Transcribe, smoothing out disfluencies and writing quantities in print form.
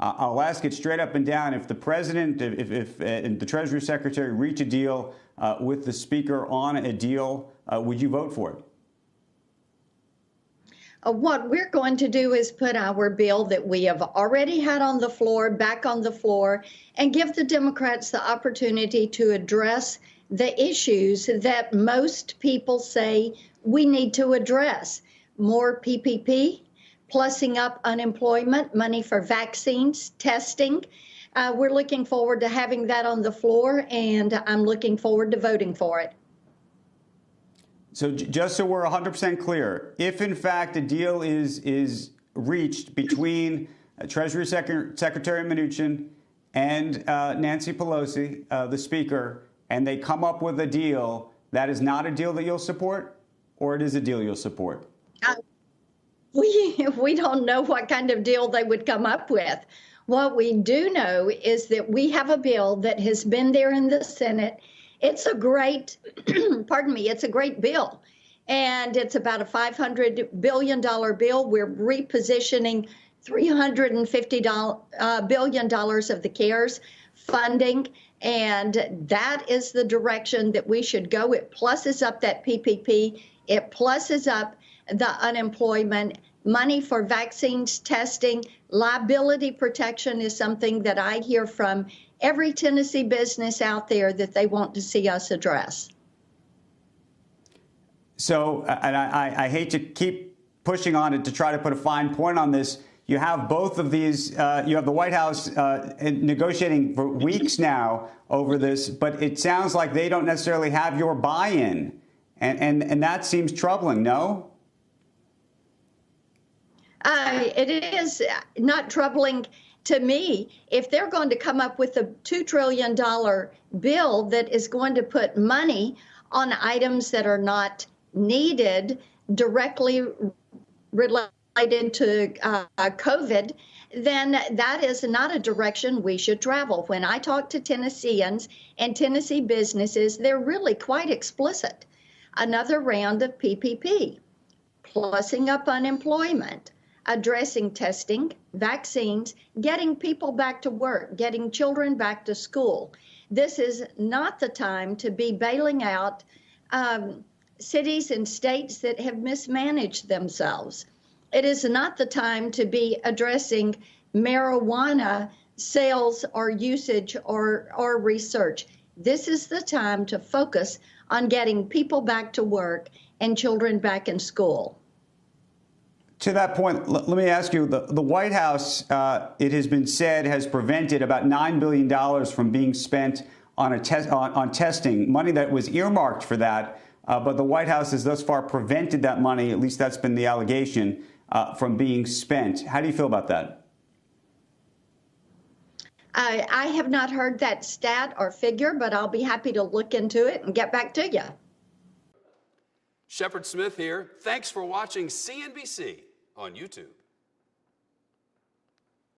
I'll ask it straight up and down. If the president, if the Treasury Secretary reach a deal with the Speaker on a deal, would you vote for it? What we're going to do is put our bill that we have already had on the floor back on the floor and give the Democrats the opportunity to address the issues that most people say we need to address. More PPP, plussing up unemployment, money for vaccines, testing. We're looking forward to having that on the floor, and I'm looking forward to voting for it. So just so we're 100% clear, if in fact a deal is reached between Treasury Secretary Mnuchin and Nancy Pelosi, the Speaker, and they come up with a deal, that is not a deal that you'll support, or it is a deal you'll support? We don't know what kind of deal they would come up with. What we do know is that we have a bill that has been there in the Senate. It's a great, pardon me, it's a great bill. And it's about a $500 billion bill. We're repositioning $350 billion of the CARES funding. And that is the direction that we should go. It pluses up that PPP. It pluses up the unemployment. Money for vaccines, testing, liability protection is something that I hear from every Tennessee business out there that they want to see us address. So, and I hate to keep pushing on it to try to put a fine point on this. You have both of these. You have the White House negotiating for weeks now over this, but it sounds like they don't necessarily have your buy-in. And that seems troubling, no? It is not troubling to me. If they're going to come up with a $2 trillion bill that is going to put money on items that are not needed directly related to COVID, then that is not a direction we should travel. When I talk to Tennesseans and Tennessee businesses, they're really quite explicit. Another round of PPP, plussing up unemployment, addressing testing, vaccines, getting people back to work, getting children back to school. This is not the time to be bailing out cities and states that have mismanaged themselves. It is not the time to be addressing marijuana sales or usage or research. This is the time to focus on getting people back to work and children back in school. To that point, let me ask you, the White House, it has been said, has prevented about $9 billion from being spent on testing, money that was earmarked for that. But the White House has thus far prevented that money, at least that's been the allegation, from being spent. How do you feel about that? I have not heard that stat or figure, but I'll be happy to look into it and get back to you. Shepard Smith here. Thanks for watching CNBC on YouTube.